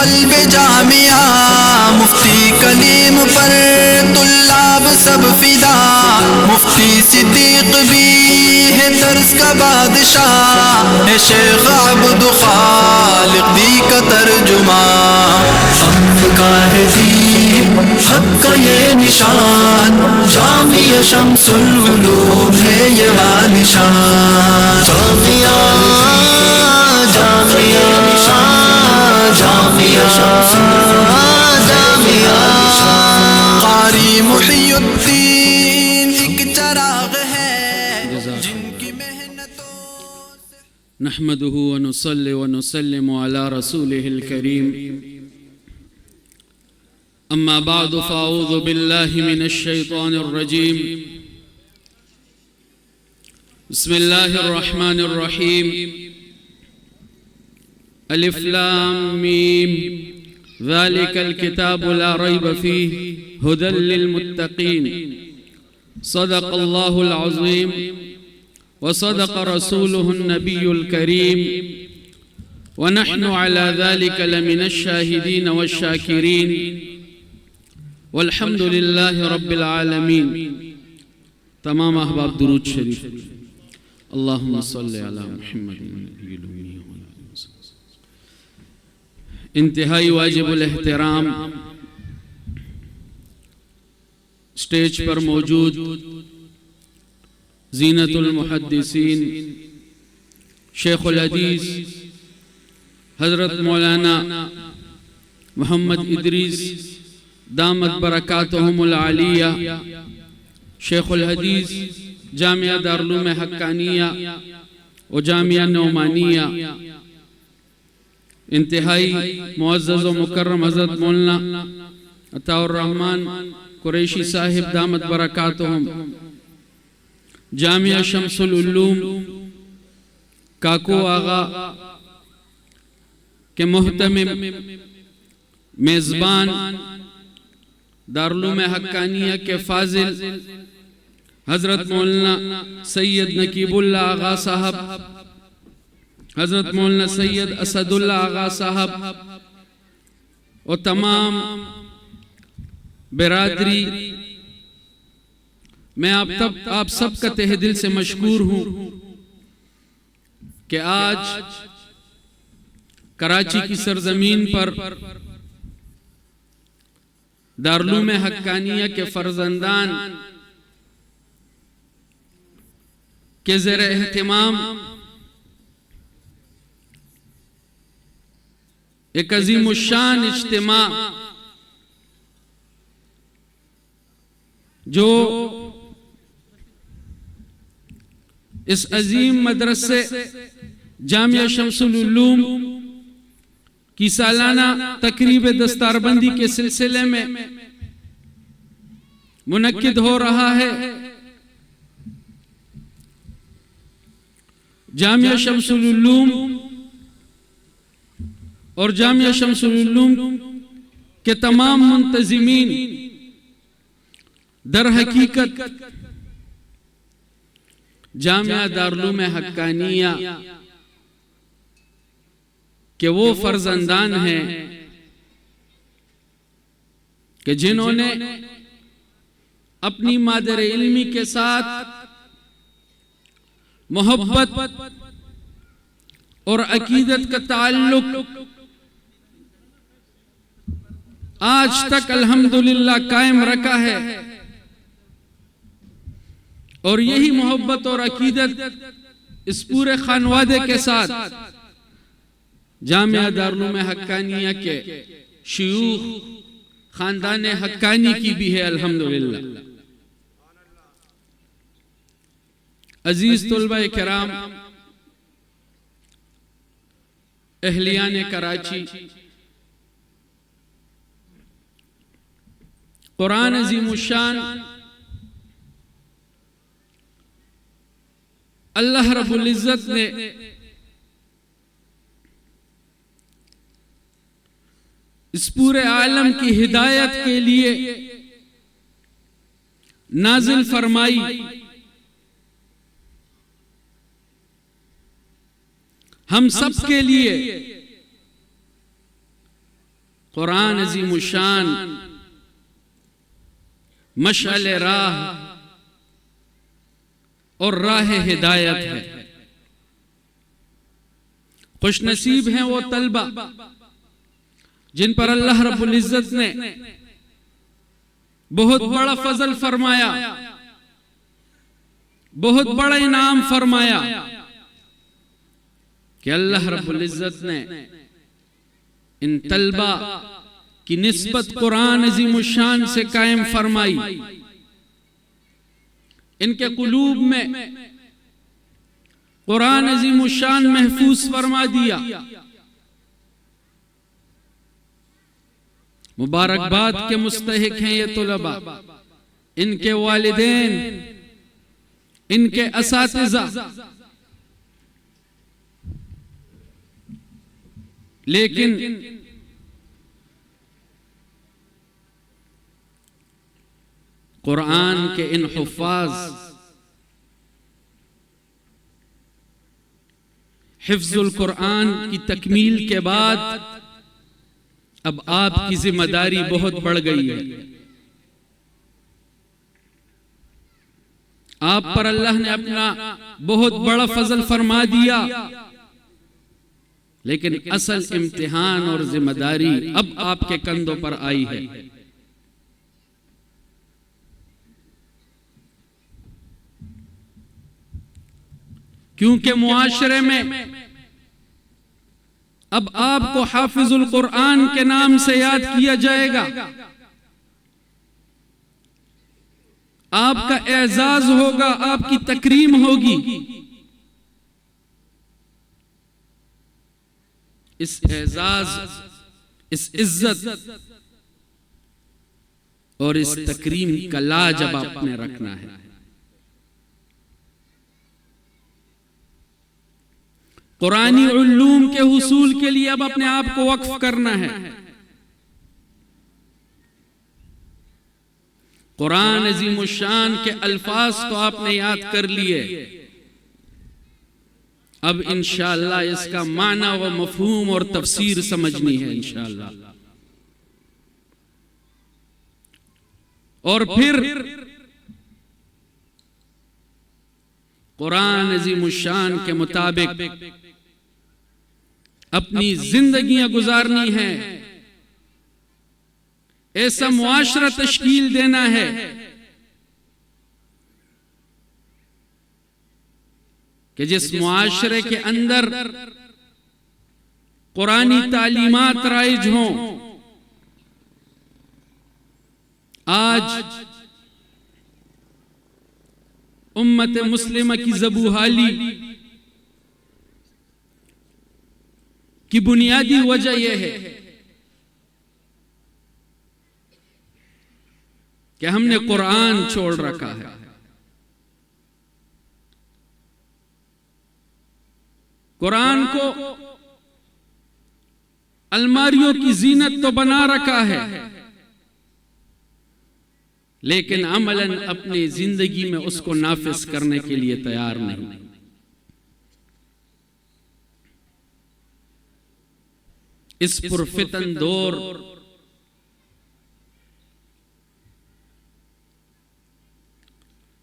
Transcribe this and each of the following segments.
कल्ब जामिया, मुफ्ती कलीम पर तुल्लाब सब फिदा, मुफ्ती सिद्दीक भी है तर्स का बादशाह, है शेख अब्दु खालिक दी का तर्जुमा। का है दीप हक का ये निशान, जामिया शम्सुल उलूम है ये निशान। जामिया जामिया जामिया जामिया कारी मुहियुद्दीन एक चराग है जिनकी मेहनतों से। नहमदुहु व नुसल्ली व नुसल्लिमु अला रसूलिहिल करीम, अम्मा बादु फ़अऊज़ु बिल्लाहि मिनश शैतानिर रजीम। बिस्मिल्लाहिर रहमानिर रहीम। अलिफ लाम मीम, ज़ालिकल किताबु ला रैब फ़ीहि हुदल लिल मुत्तक़ीन। सदक़ल्लाहुल अज़ीम व सदक़ रसूलुहुन नबियुल करीम व नहनु अला ज़ालिका लमिनश शाहिदीन वश्शाकिरीन वल्हम्दुलिल्लाहि रब्बिल आलमीन। तमाम अहबाब दुरूद शरीफ। अल्लाहुम्मा सल्लि अला मुहम्मदिन नबिय्यिल उम्मी। इंतहाई वाजिबुल एहतराम स्टेज पर मौजूद ज़ीनतुल मुहद्दिसीन शेखुल हदीस हज़रत मौलाना मोहम्मद इदरीस दामत बरकातुहुमुल आलिया, शेखुल हदीस जामिया दारुल उलूम हक्कानिया व जामिया नौमानिया, इंतहाई मुअज़्ज़ज़ व मुकर्रम हज़रत मौलाना अताउर रहमान कुरैशी साहिब दामत बरकातुहुम, जामिया शम्सुल उलूम काको आगा के मुहतमिम मेज़बान दारुल उलूम हक्कानिया के फाजिल हज़रत मौलाना सैयद नकीबुल्लाह आगा साहब, हज़रत मौलाना सैयद असदुल्लाह आगा साहब और तमाम बिरादरी, मैं आप सब का तहे दिल से मशकूर हूँ कि आज कराची की सरजमीन पर दारुल उलूम हक्कानिया के फर्जंदान के ज़ेर एहतिमाम एक अज़ीमुश्शान इज्तिमा जो इस अजीम मदरसे जामिया शम्सुल उलूम की सालाना तकरीब दस्तारबंदी के सिलसिले में मुनक्किद हो रहा है। जामिया शम्सुल उलूम और जामिया शम्सुल उलूम के तमाम मुंतज़िमीन दर हकीकत जामिया दारुल उलूम हक्कानिया के वो फर्जंदान हैं कि जिन्होंने अपनी मादर इल्मी के साथ मोहब्बत और अकीदत का ताल्लुक आज तक अल्हम्दुलिल्लाह कायम रखा है, और यही मोहब्बत और अकीदत इस पूरे खानवादे के साथ जामिया दारुल उलूम हक्कानिया के शयूख खानदान हक्कानी की भी है अल्हम्दुलिल्लाह। अजीज तुलबा किराम, अहलियान कराची, कुरान अज़ीमुश्शान अल्लाह रब्बुल इज़्ज़त ने इस पूरे आलम की हिदायत के लिए नाजिल फरमाई। हम सब के लिए कुरान अज़ीमुशान मशअल राह और राह हिदायत है। खुशनसीब हैं वो तलबा जिन पर अल्लाह रब्बुल इज्जत ने बहुत बड़ा फजल फरमाया, बहुत बड़ा इनाम फरमाया कि अल्लाह रब्बुल इज्जत ने इन तलबा की निस्बत कुरान अज़ीमुशान से कायम फरमाई, इनके कुलूब में कुरान अज़ीमुशान महफूज फरमा दिया। मुबारकबाद के मुस्तहिक हैं ये तुलबा, इनके वालिदैन, इनके असातिज़ा। लेकिन कुरान के इन हुफ़ाज़ हिफ्ज़ुल कुरान की तकमील के बाद अब आपकी जिम्मेदारी बहुत बढ़ गई है। आप पर अल्लाह ने अपना बहुत बड़ा फजल फरमा दिया, लेकिन असल इम्तिहान और जिम्मेदारी अब आपके कंधों पर आई है। क्योंकि मुआशरे में अब आपको हाफिजुल कुरान के नाम से याद किया जाएगा, आपका एजाज होगा, आपकी तकरीम होगी। इस एजाज, इस इज्जत और इस तकरीम का लाज अब आपने रखना है। कुरानी उल्लूम के हुसूल के लिए अब अपने आप को वक्फ करना है। कुरान अज़ीमुशान के अल्फाज तो आपने याद कर लिए, अब इंशाअल्लाह इसका माना व मफहूम और तफसीर समझनी है इंशाअल्लाह। और फिर कुरान अज़ीमुशान के मुताबिक अपनी जिंदगियां गुजारनी है। ऐसा मुआशरा तश्कील देना है कि जिस मुआशरे के अंदर कुरानी तालीमात राइज हों। आज उम्मत मुस्लिमा की ज़बूहाली की बुनियादी वजह यह है कि हमने कुरान छोड़ रखा है। कुरान को अलमारियों की जीनत तो बना रखा है, लेकिन अमलन अपनी जिंदगी में उसको नाफिज करने के लिए तैयार नहीं। इस पुरफितन दौर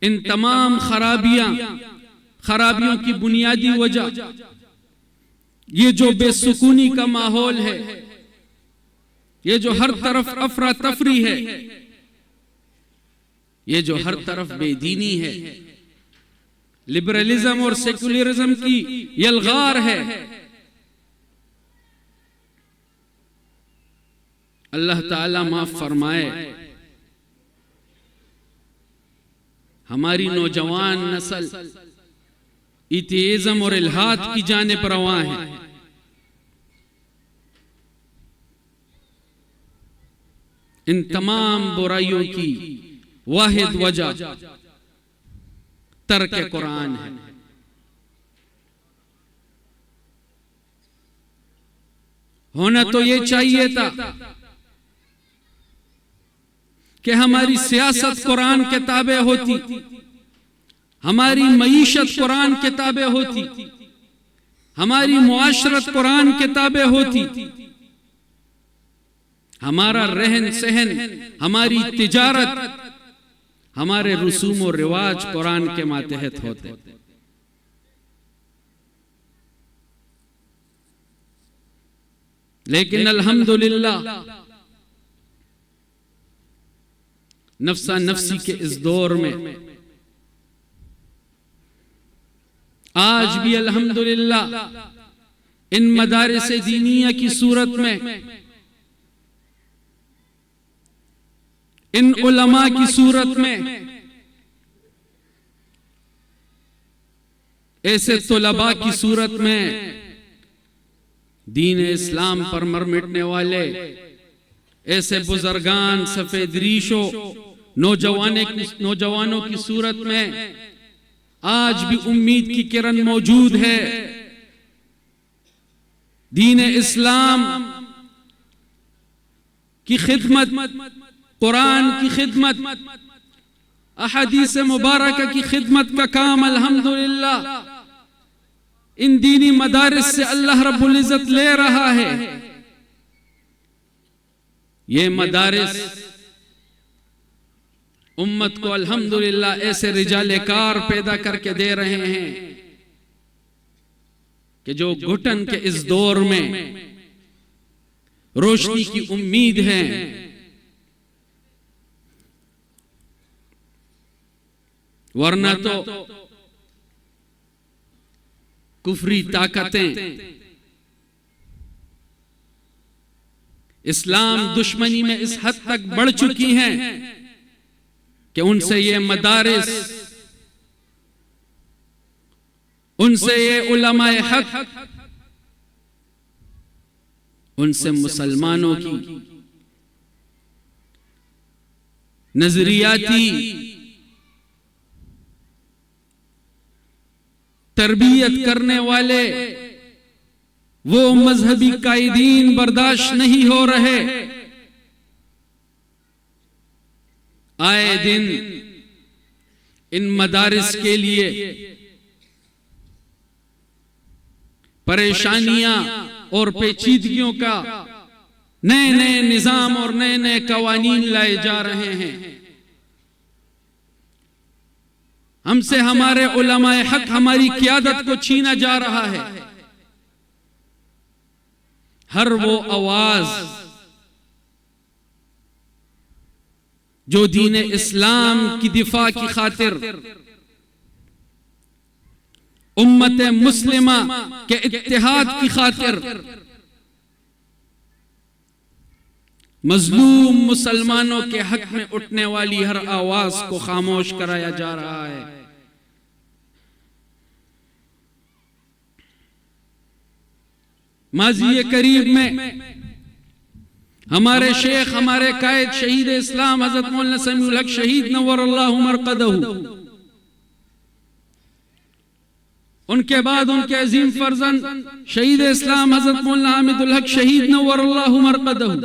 इन तमाम खराबियों की बुनियादी वजह ये जो बेसुकूनी का माहौल है, ये जो हर तरफ अफरा तफरी है, ये जो हर तरफ बेदीनी है, लिबरलिज्म और सेकुलरिज्म की यलगार है। अल्लाह ताला माफ फरमाए, हमारी नौजवान नस्ल इतिज़म और इल्हाद की जानिब रवां है। इन तमाम बुराइयों की वाहिद वजह तर्क कुरान है। होना तो ये चाहिए था कि हमारी सियासत कुरान के ताबे होती, हमारी मईशत कुरान के ताबे होती, हमारी मुआशरत कुरान के ताबे होती, हमारा रहन सहन, हमारी तिजारत, हमारे रसूम और रिवाज कुरान के मातहत होते। लेकिन अल्हम्दुलिल्लाह नफ्सा नफ्सी के इस दौर में आज भी अल्हम्दुलिल्लाह इन मदारिस दीनिया की सूरत में, इन उलमा की सूरत में ऐसे तुलबा की सूरत में दीन इस्लाम पर मर मिटने वाले ऐसे बुजुर्गान सफेद रीशो नौजवानों की सूरत में आज भी उम्मीद की किरण मौजूद है। दीन इस्लाम की खिदमत, कुरान की खिदमत, अहदीस मुबारक की खिदमत का काम अल्हम्दुलिल्लाह इन दीनी मदारिस से अल्लाह रब्बुल इज्जत ले रहा है। ये मदारिस उम्मत को अल्हम्दुलिल्लाह ऐसे रिजाले कार पैदा करके दे रहे हैं कि जो घुटन के इस दौर में रोशनी की उम्मीद है। वरना तो कुफरी ताकतें इस्लाम दुश्मनी में इस हद तक बढ़ चुकी हैं कि उनसे ये मदारिस, उनसे ये उलमाए हक, उनसे मुसलमानों की नजरियाती तरबियत करने वाले वो मजहबी कायदीन बर्दाश्त नहीं हो रहे। आए दिन इन मदारिस के लिए परेशानियां और पेचीदगियों का नए नए निजाम और नए नए कवानीन लाए जा रहे हैं। हमसे हमारे उलमाए हक, हमारी क़यादत को छीना जा रहा है। हर वो आवाज जो दीन इस्लाम की दिफा की खातिर, उम्मत मुस्लिमा के इत्तेहाद की खातिर मजलूम मुसलमानों के हक में उठने वाली हर आवाज को खामोश कराया जा रहा है। माज़ी करीब में हमारे शेख, हमारे कायद शहीद इस्लाम हज़रत मौलाना समीउल हक शहीद नव्वरल्लाहु मरक़दहू, उनके बाद उनके अजीम फर्जंद शहीद इस्लाम हज़रत मौलाना हामिदुल हक शहीद नव्वरल्लाहु मरक़दहू,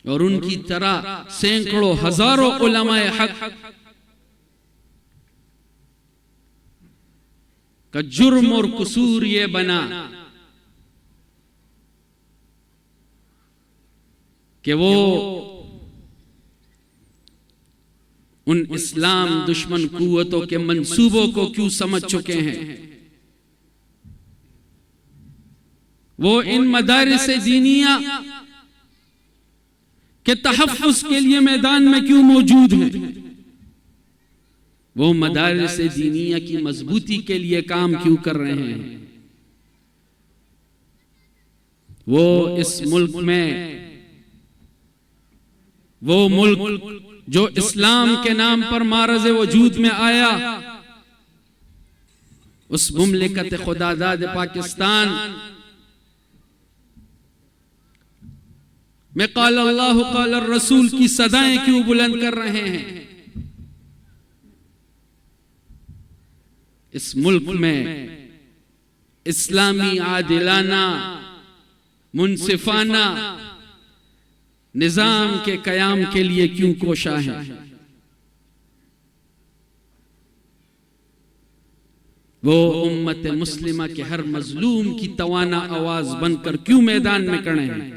और उनकी तरह सैकड़ों हजारों उलमाए हक का जुर्म और कसूर ये बना कि वो उन इस्लाम दुश्मन कुव्वतों के मंसूबों को क्यों समझ चुके हैं। वो इन मदारिस दीनिया के तहफ़्फ़ुज़ के लिए मैदान में क्यों मौजूद हैं। वो मदारिस दीनिया की मजबूती के लिए काम क्यों कर रहे हैं। वो इस मुल्क में, वो मुल्क जो इस्लाम के नाम पर मारज़ वजूद में आया, उस मुमलिकत खुदादाद पाकिस्तान में क़ाल अल्लाह क़ाल रसूल की सदाएं क्यों बुलंद कर रहे हैं। इस मुल्क में इस्लामी आदिलाना मुनसिफाना निजाम के कयाम के लिए क्यों कोशा है। वो उम्मत मुस्लिमा के हर मजलूम की तवाना आवाज बनकर क्यों मैदान में खड़े हैं?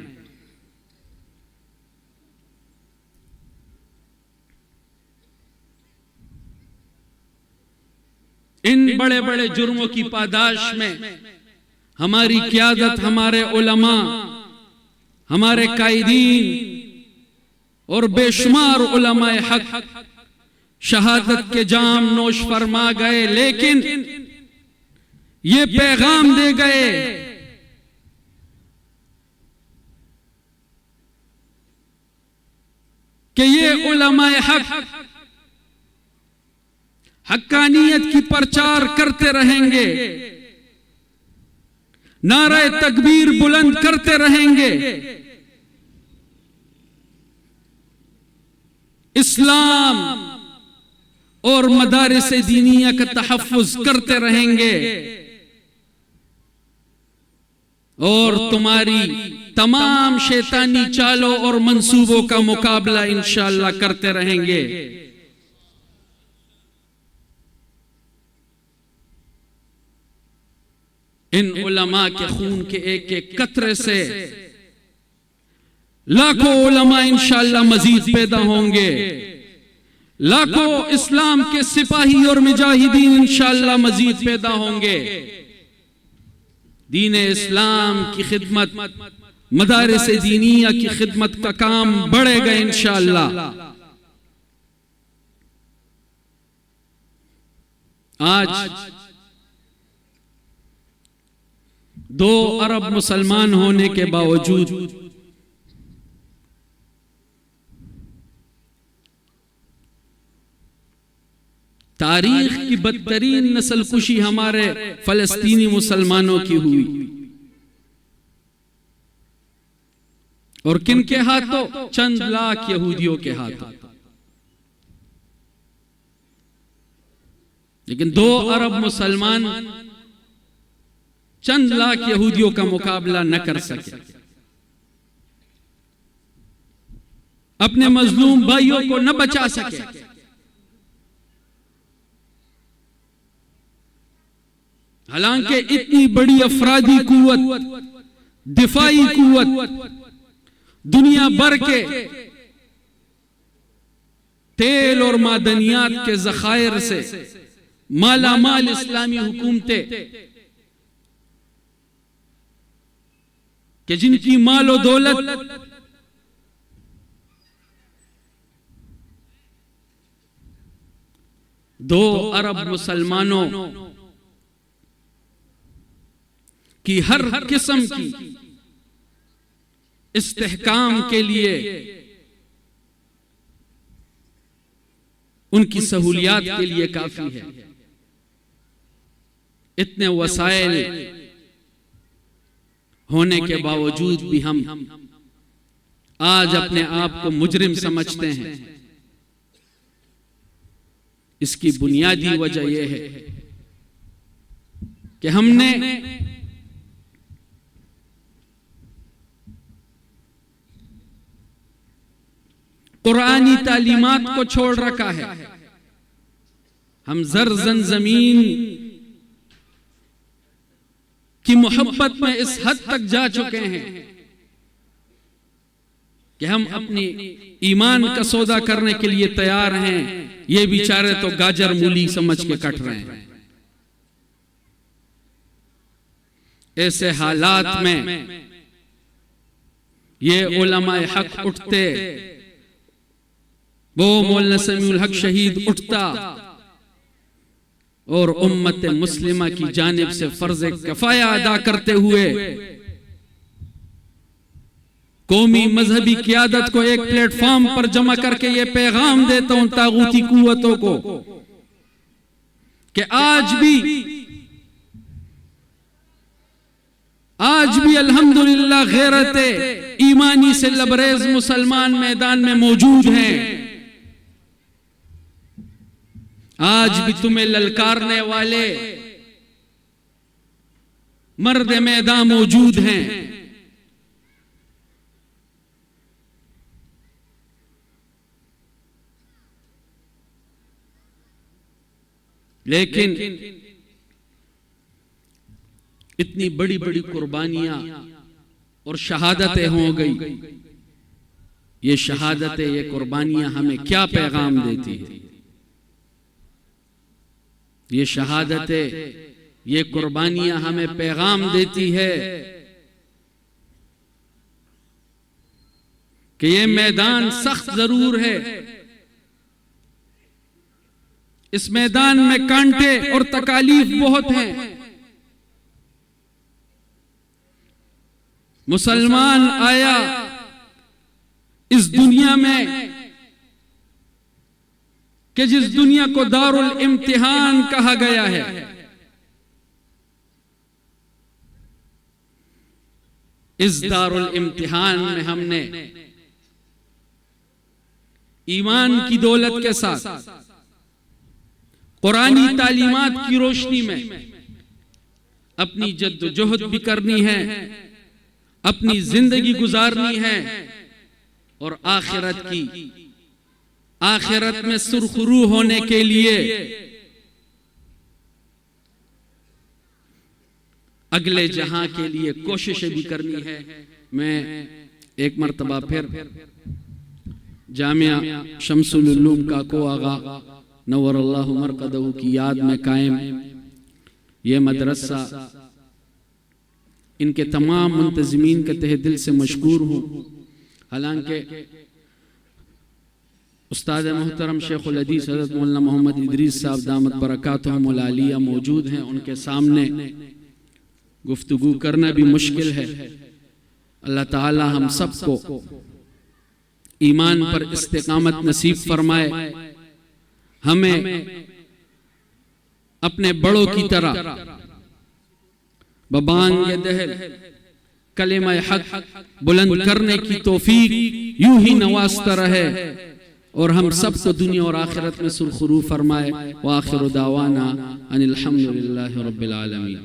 इन बड़े बड़े जुर्मों की पादाश में हमारी क़यादत, हमारे उलमा, हमारे कायदीन और बेशुमार उलमाए हक शहादत के जाम नोश फरमा गए, लेकिन ये पैगाम दे गए कि ये उलमाए हक हक्कानियत की प्रचार करते रहेंगे, नारे तकबीर बुलंद करते रहेंगे, इस्लाम और मदारिस दीनिया का तहफ़्फ़ुज़ करते रहेंगे और तुम्हारी तमाम शैतानी चालों और मंसूबों का मुकाबला इंशाअल्लाह करते रहेंगे। इन उलमा के खून के एक एक कतरे से लाखों उलमा इंशाअल्लाह मजीद पैदा होंगे, लाखों इस्लाम के सिपाही और मुजाहिदीन इंशाअल्लाह मजीद पैदा होंगे। दीन इस्लाम की खिदमत, मदारिस दीनिया की खिदमत का काम बढ़ेगा इंशाअल्लाह। आज 2 अरब मुसलमान होने के बावजूद तारीख की बदतरीन नस्लकुशी हमारे फलस्तीनी मुसलमानों की हुई, और किन के हाथों? चंद लाख यहूदियों के हाथों। लेकिन 2 अरब मुसलमान चंद लाख यहूदियों का मुकाबला न कर सके, अपने मजलूम भाइयों को न बचा सके। हालांकि इतनी बड़ी अफरादी कुव्वत, दिफाई कुव्वत, दुनिया भर के तेल और मादनियात के ज़खायर से मालामाल इस्लामी हुकूमतें कि जिनकी माल और दौलत दो अरब मुसलमानों की हर किस्म की इस्तेहकाम के लिए, उनकी सहूलियात के लिए काफी है। इतने वसाइल होने के बावजूद भी हम आज अपने आप को मुजरिम समझते हैं। इसकी बुनियादी वजह यह है कि हमने कुरानी तालीमात को छोड़ रखा है। हम ज़र-ज़न ज़मीन की मोहब्बत में इस हद तक जा चुके हैं कि हम अपनी ईमान का सौदा करने के लिए तैयार हैं। ये बेचारे तो गाजर मूली समझ के कट रहे हैं। ऐसे हालात में ये उलमाए हक उठते, वो मौलाना समीउल हक शहीद उठता और उम्मत मुस्लिमा की जानिब से फर्ज कफाया अदा करते हुए कौमी मजहबी क़यादत को एक प्लेटफॉर्म पर जमा करके ये पैगाम देता हूं तागूती कुव्वतों को कि आज भी अल्हम्दुलिल्लाह गैरत ईमानी से लबरेज मुसलमान मैदान में मौजूद हैं। आज भी तुम्हें ललकारने वाले मर्द मैदान मौजूद हैं। लेकिन इतनी बड़ी बड़ी कुर्बानियां और शहादतें हो गई। ये शहादतें, ये कुर्बानियां हमें क्या पैगाम देती है? ये शहादतें, ये कुर्बानियां हमें पैगाम देती है कि ये मैदान सख्त जरूर है, इस मैदान में कांटे और तकालीफ बहुत हैं। मुसलमान आया इस दुनिया में कि जिस दुनिया को दारुल इम्तिहान कहा गया है, इस दारुल इम्तिहान में हमने ईमान की दौलत के साथ कुरानी तालीमात की रोशनी में अपनी जद्दोजहद भी करनी है, अपनी जिंदगी गुजारनी है और आखिरत में सुरखरू होने के लिए अगले जहां के लिए कोशिशें भी करनी है। मैं एक मर्तबा फिर जामिया शम्सुल उलूम का को आगा नव्वरल्लाहु मरकदहू की याद में कायम ये मदरसा, इनके तमाम मुंतज़िमीन के तहे दिल से मशकूर हूँ। हालांकि उस्ताद मोहतरम शेखुल हदीस हज़रत मौलाना मोहम्मद इदरीस साहब दामत बरकातुहुमुल आलिया मौजूद हैं, उनके सामने गुफ्तगू करना भी मुश्किल है। अल्लाह ताला हम सबको ईमान पर इस्तिकामत नसीब फरमाए, हमें अपने बड़ों की तरह बबांग दहल कलिमा हक बुलंद करने की तौफीक यूं ही नवाजता रहे और हम सबको दुनिया और आखिरत में सुरखरू फरमाए। व आखिरु दावाना अनिल हम्दुलिल्लाहि रब्बिल आलमीन।